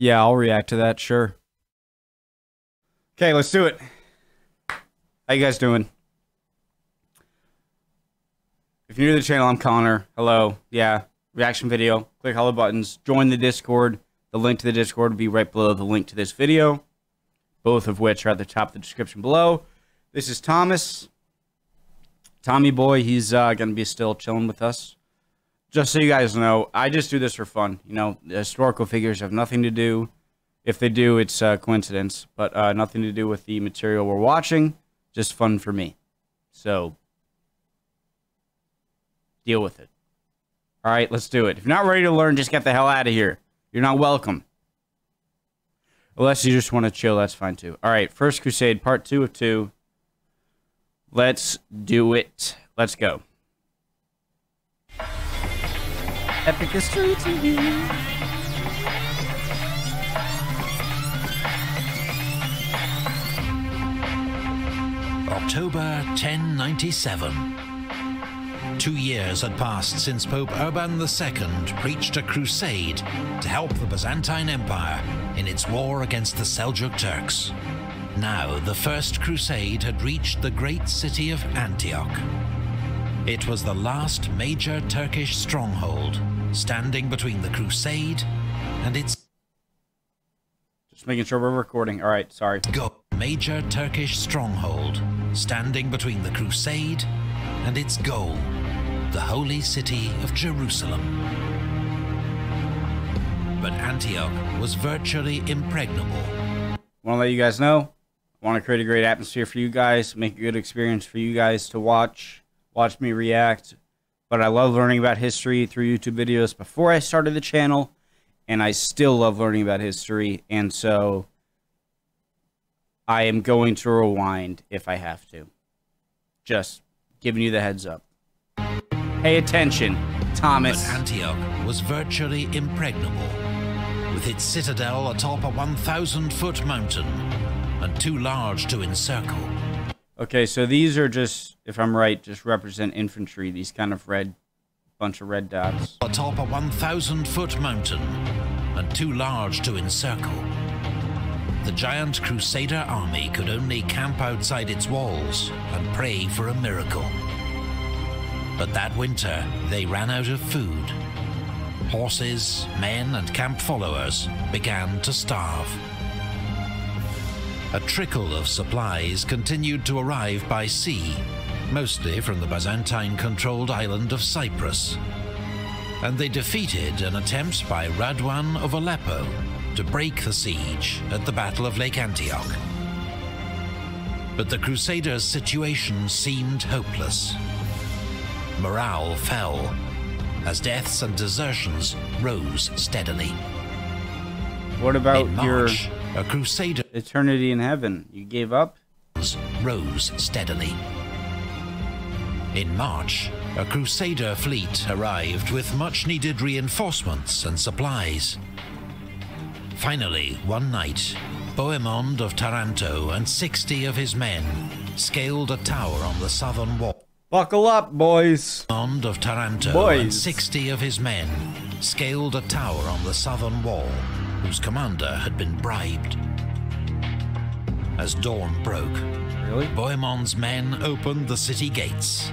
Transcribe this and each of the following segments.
Yeah, I'll react to that, sure. Okay, let's do it. How you guys doing? If you're new to the channel, I'm Connor. Hello. Yeah, reaction video. Click all the buttons. Join the Discord. The link to the Discord will be right below the link to this video, both of which are at the top of the description below. This is Thomas. Tommy boy, he's going to be still chilling with us. Just so you guys know, I just do this for fun. You know, the historical figures have nothing to do. If they do, it's a coincidence, but nothing to do with the material we're watching. Just fun for me. So, deal with it. All right, let's do it. If you're not ready to learn, just get the hell out of here. You're not welcome. Unless you just want to chill, that's fine too. All right, First Crusade, part 2 of 2. Let's do it. Let's go. Epic History TV. October 1097. 2 years had passed since Pope Urban II preached a crusade to help the Byzantine Empire in its war against the Seljuk Turks. Now, the First Crusade had reached the great city of Antioch. It was the last major Turkish stronghold, standing between the crusade and its... Just making sure we're recording. All right, sorry. Major Turkish stronghold, standing between the crusade and its goal, the holy city of Jerusalem. But Antioch was virtually impregnable. I want to let you guys know, I want to create a great atmosphere for you guys, make a good experience for you guys to watch me react. But I love learning about history through YouTube videos before I started the channel, and I still love learning about history, and so I am going to rewind if I have to. Just giving you the heads up. Pay attention, Thomas. But Antioch was virtually impregnable, with its citadel atop a 1,000-foot mountain and too large to encircle. Okay, so these are just, if I'm right, just represent infantry. These kind of bunch of red dots. Atop a 1,000-foot mountain and too large to encircle. The giant Crusader army could only camp outside its walls and pray for a miracle. But that winter, they ran out of food. Horses, men, and camp followers began to starve. A trickle of supplies continued to arrive by sea, mostly from the Byzantine-controlled island of Cyprus. And they defeated an attempt by Radwan of Aleppo to break the siege at the Battle of Lake Antioch. But the Crusaders' situation seemed hopeless. Morale fell as deaths and desertions rose steadily. What about March, a Crusader eternity in heaven? You gave up? Rose steadily. In March, a Crusader fleet arrived with much-needed reinforcements and supplies. Finally, one night, Bohemond of Taranto and 60 of his men scaled a tower on the southern wall. Buckle up, boys. Bohemond of Taranto and 60 of his men scaled a tower on the southern wall, whose commander had been bribed. As dawn broke, Bohemond's men opened the city gates,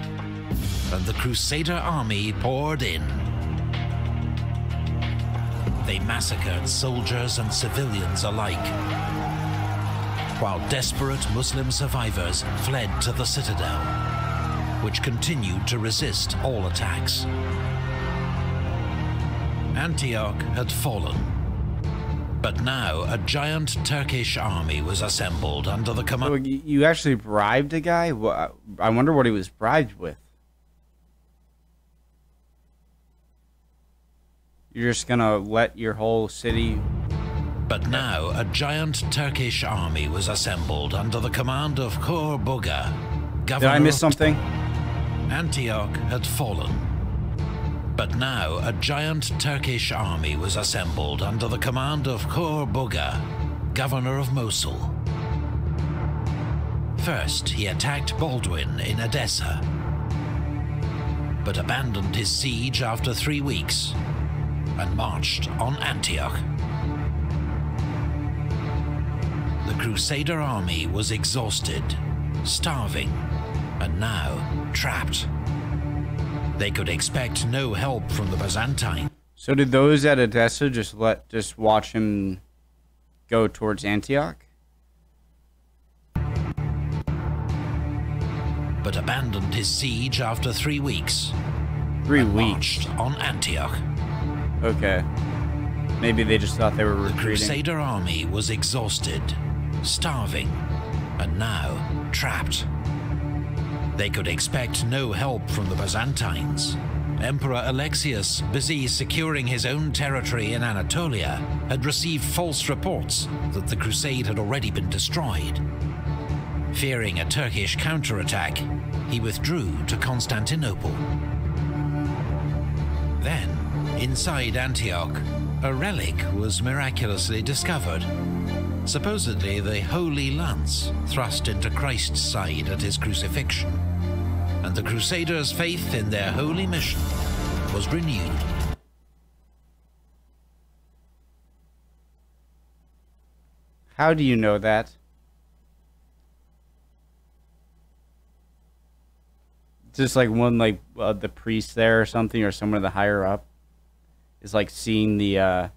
and the Crusader army poured in. They massacred soldiers and civilians alike, while desperate Muslim survivors fled to the citadel, which continued to resist all attacks. Antioch had fallen, but now a giant Turkish army was assembled under the command... So you actually bribed a guy? I wonder what he was bribed with. You're just gonna let your whole city... But now a giant Turkish army was assembled under the command of Khor Buga, governor... Did I miss something? Antioch had fallen. But now a giant Turkish army was assembled under the command of Khor Buga, governor of Mosul. First, he attacked Baldwin in Edessa, but abandoned his siege after 3 weeks and marched on Antioch. Crusader army was exhausted, starving, and now trapped. They could expect no help from the Byzantine. So did those at Edessa just watch him go towards Antioch? But abandoned his siege after 3 weeks. 3 weeks. Marched on Antioch. Okay. Maybe they just thought they were retreating. The Crusader army was exhausted, starving, and now trapped. They could expect no help from the Byzantines. Emperor Alexius, busy securing his own territory in Anatolia, had received false reports that the crusade had already been destroyed. Fearing a Turkish counterattack, he withdrew to Constantinople. Then, inside Antioch, a relic was miraculously discovered. Supposedly the Holy Lance thrust into Christ's side at his crucifixion. And the Crusaders' faith in their holy mission was renewed. How do you know that? Just like one, the priest there or something, or someone of the higher up is like seeing the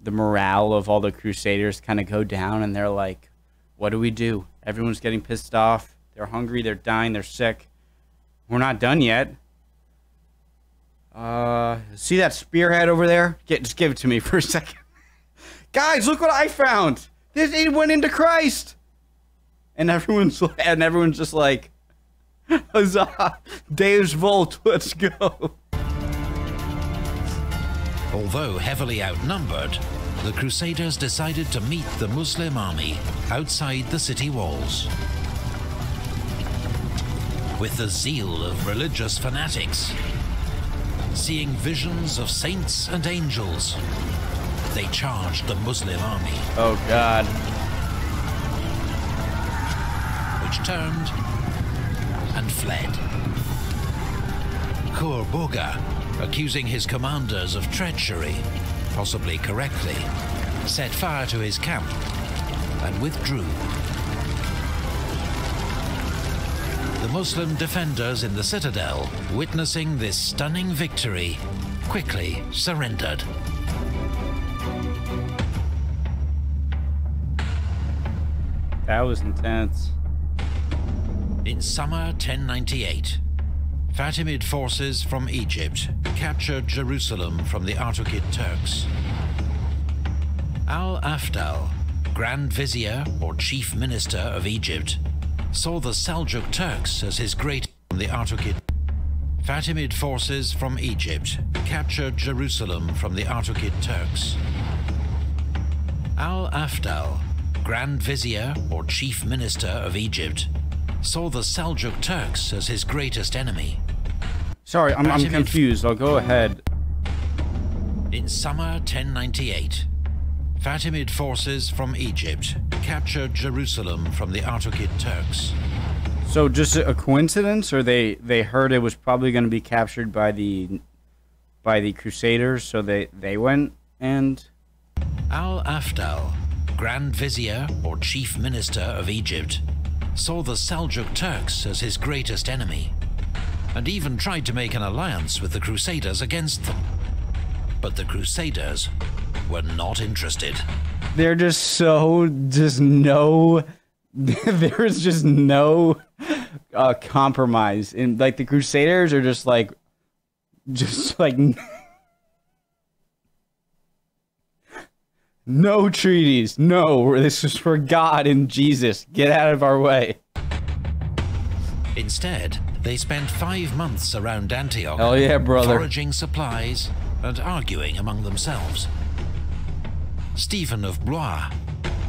morale of all the Crusaders kind of go down, and they're like, what do we do? Everyone's getting pissed off. They're hungry, they're dying, they're sick. We're not done yet. See that spearhead over there? Just give it to me for a second. Guys, look what I found! It went into Christ! And everyone's just like, huzzah! Deus Vult, let's go! Although heavily outnumbered, the Crusaders decided to meet the Muslim army outside the city walls. With the zeal of religious fanatics, seeing visions of saints and angels, they charged the Muslim army. Oh God. Which turned and fled. Khurboga, accusing his commanders of treachery, possibly correctly, set fire to his camp and withdrew. The Muslim defenders in the citadel, witnessing this stunning victory, quickly surrendered. That was intense. In summer 1098, Fatimid forces from Egypt captured Jerusalem from the Artukid Turks. Al-Afdal, Grand Vizier or Chief Minister of Egypt, saw the Seljuk Turks as his great from the Artukid. Fatimid forces from Egypt captured Jerusalem from the Artukid Turks. Al-Afdal, Grand Vizier or Chief Minister of Egypt, saw the Seljuk Turks as his greatest enemy. Sorry, I'm confused. I'll go ahead. In summer 1098, Fatimid forces from Egypt captured Jerusalem from the Artukid Turks. So just a coincidence, or they heard it was probably going to be captured by the Crusaders, so they went and... Al-Afdal, Grand Vizier or Chief Minister of Egypt, saw the Seljuk Turks as his greatest enemy, and even tried to make an alliance with the Crusaders against them. But the Crusaders were not interested. They're just no... There's just no compromise. And, like, the Crusaders are just like... No treaties. No, this is for God and Jesus. Get out of our way. Instead, they spent 5 months around Antioch, hell yeah, brother, foraging supplies and arguing among themselves. Stephen of Blois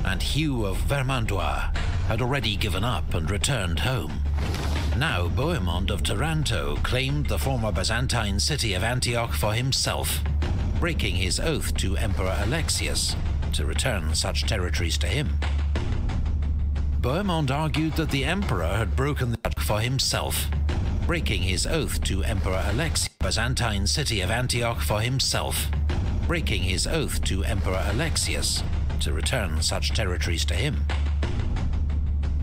and Hugh of Vermandois had already given up and returned home. Now Bohemond of Taranto claimed the former Byzantine city of Antioch for himself, breaking his oath to Emperor Alexius to return such territories to him. Bohemond argued that the emperor had broken the oath for himself, breaking his oath to Emperor Alexius, Byzantine city of Antioch for himself, breaking his oath to Emperor Alexius to return such territories to him.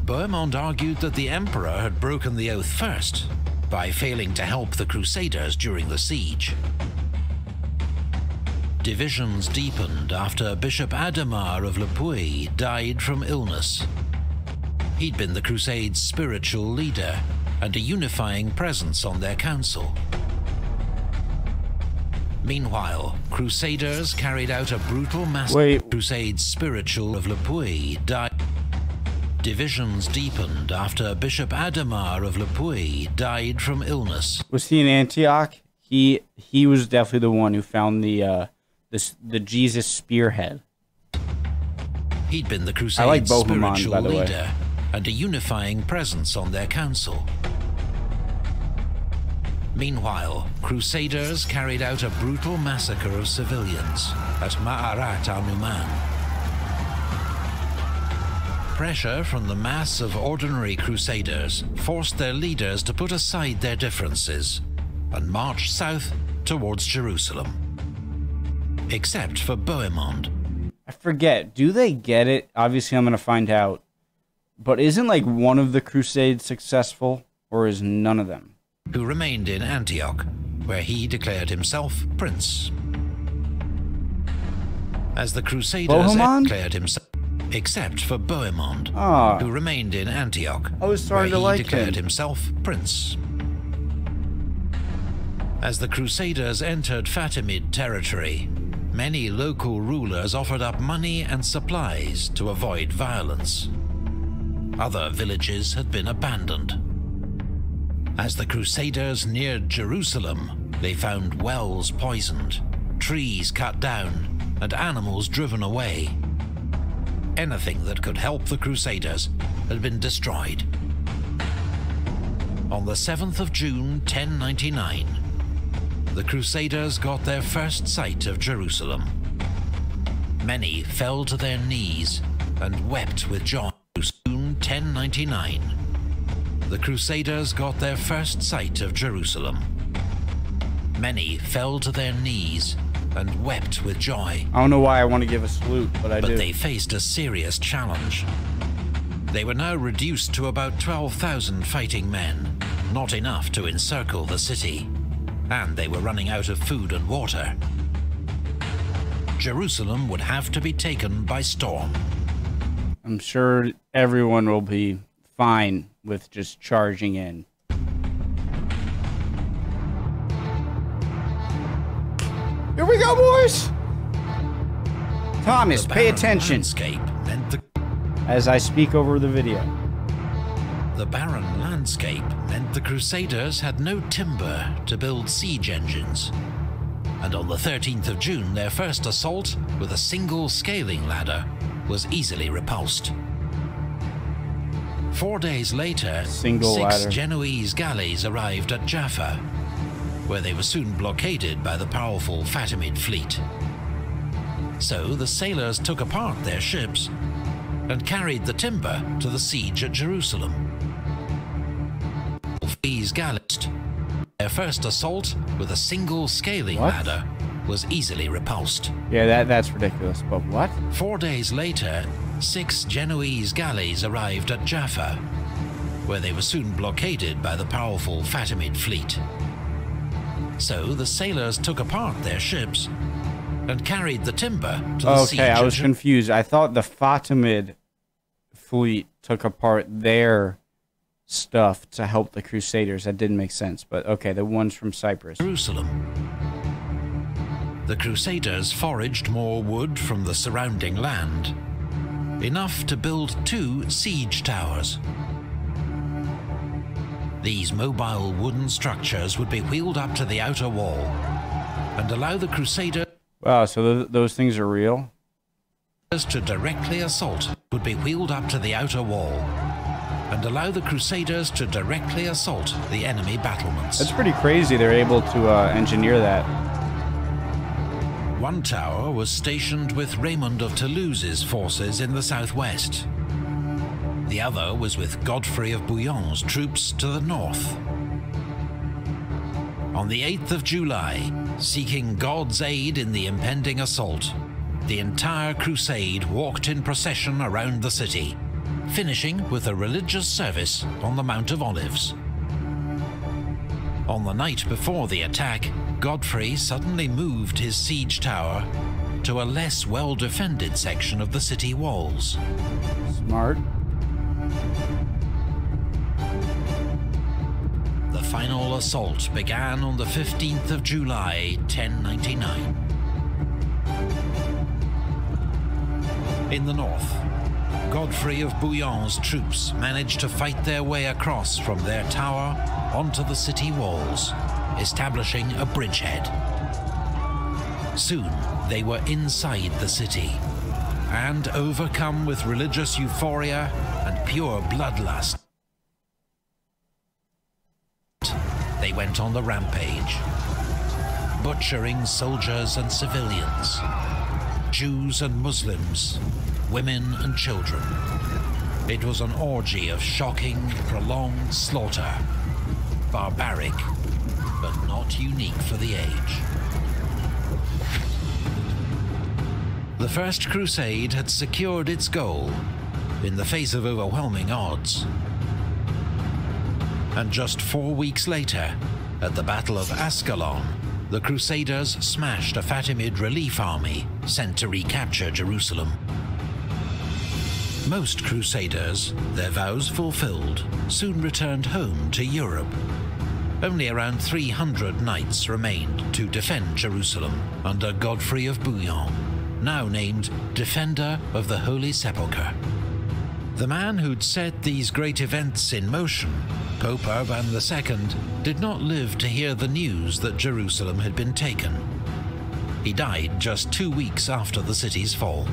Bohemond argued that the emperor had broken the oath first by failing to help the Crusaders during the siege. Divisions deepened after Bishop Adhemar of Le Puy died from illness. He'd been the Crusades' spiritual leader and a unifying presence on their council. Meanwhile, Crusaders carried out a brutal massacre. Crusades spiritual of Le Puy died. Divisions deepened after Bishop Adhemar of Le Puy died from illness. Was he in Antioch? He was definitely the one who found the Jesus spearhead. He'd been the Crusades' Bohemond, spiritual leader and a unifying presence on their council. Meanwhile, Crusaders carried out a brutal massacre of civilians at Ma'arat al-Numan. Pressure from the mass of ordinary Crusaders forced their leaders to put aside their differences and march south towards Jerusalem. Except for Bohemond. I forget, do they get it? Obviously I'm going to find out. But isn't like one of the Crusades successful, or is none of them? Who remained in Antioch, where he declared himself prince. As the Crusaders declared himself, except for Bohemond, who remained in Antioch, where he declared himself prince. As the Crusaders entered Fatimid territory, many local rulers offered up money and supplies to avoid violence. Other villages had been abandoned. As the Crusaders neared Jerusalem, they found wells poisoned, trees cut down, and animals driven away. Anything that could help the Crusaders had been destroyed. On the 7th of June, 1099, the Crusaders got their first sight of Jerusalem. Many fell to their knees and wept with joy. June 1099. The Crusaders got their first sight of Jerusalem. Many fell to their knees and wept with joy. I don't know why I want to give a salute, but I do. But they faced a serious challenge. They were now reduced to about 12,000 fighting men, not enough to encircle the city, and they were running out of food and water. Jerusalem would have to be taken by storm. I'm sure everyone will be fine with just charging in. Here we go, boys! Thomas, pay attention as I speak over the video. The barren landscape meant the Crusaders had no timber to build siege engines. And on the 13th of June, their first assault with a single scaling ladder was easily repulsed. 4 days later, six Genoese galleys arrived at Jaffa, where they were soon blockaded by the powerful Fatimid fleet. So the sailors took apart their ships and carried the timber to the siege at Jerusalem. These galleys, their first assault with a single scaling ladder, was easily repulsed. Yeah, that's ridiculous, but what? 4 days later, 6 Genoese galleys arrived at Jaffa, where they were soon blockaded by the powerful Fatimid fleet. So the sailors took apart their ships and carried the timber to the siege. Okay, I was confused. I thought the Fatimid fleet took apart their stuff to help the Crusaders. That didn't make sense, but okay, the ones from Cyprus. Jerusalem. The Crusaders foraged more wood from the surrounding land, enough to build 2 siege towers. These mobile wooden structures would be wheeled up to the outer wall and allow the Crusaders... Wow, so those things are real? ...to directly assault would be wheeled up to the outer wall and allow the Crusaders to directly assault the enemy battlements. That's pretty crazy they're able to engineer that. One tower was stationed with Raymond of Toulouse's forces in the southwest. The other was with Godfrey of Bouillon's troops to the north. On the 8th of July, seeking God's aid in the impending assault, the entire crusade walked in procession around the city, finishing with a religious service on the Mount of Olives. On the night before the attack, Godfrey suddenly moved his siege tower to a less well-defended section of the city walls. Smart. The final assault began on the 15th of July, 1099. In the north, Godfrey of Bouillon's troops managed to fight their way across from their tower onto the city walls, establishing a bridgehead. Soon, they were inside the city, and overcome with religious euphoria and pure bloodlust, they went on the rampage, butchering soldiers and civilians, Jews and Muslims, women and children. It was an orgy of shocking, prolonged slaughter, barbaric, but not unique for the age. The First Crusade had secured its goal in the face of overwhelming odds. And just 4 weeks later, at the Battle of Ascalon, the Crusaders smashed a Fatimid relief army sent to recapture Jerusalem. Most Crusaders, their vows fulfilled, soon returned home to Europe. Only around 300 knights remained to defend Jerusalem under Godfrey of Bouillon, now named Defender of the Holy Sepulchre. The man who'd set these great events in motion, Pope Urban II, did not live to hear the news that Jerusalem had been taken. He died just 2 weeks after the city's fall.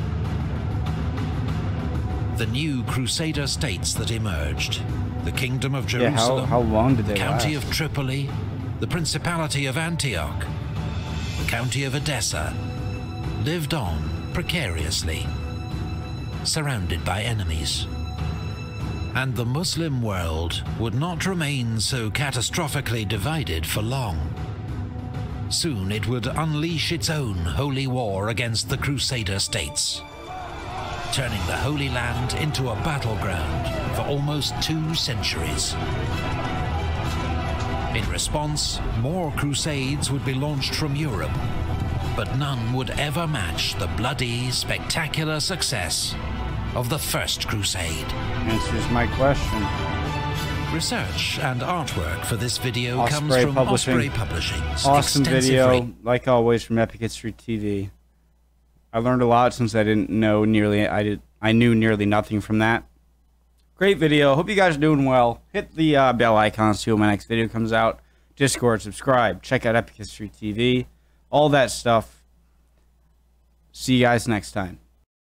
The new Crusader states that emerged, the Kingdom of Jerusalem, how long did they the County last? of Tripoli, the Principality of Antioch, the County of Edessa, lived on precariously, surrounded by enemies. And the Muslim world would not remain so catastrophically divided for long. Soon it would unleash its own holy war against the Crusader states, turning the Holy Land into a battleground for almost 2 centuries. In response, more crusades would be launched from Europe, but none would ever match the bloody, spectacular success of the First Crusade. Answers my question. Research and artwork for this video Osprey comes from Publishing. Osprey Publishing's Awesome extensive video, like always, from Epic History TV. I learned a lot since I didn't know nearly. I knew nearly nothing from that. Great video. Hope you guys are doing well. Hit the bell icon so when my next video comes out. Discord, subscribe, check out Epic History TV, all that stuff. See you guys next time.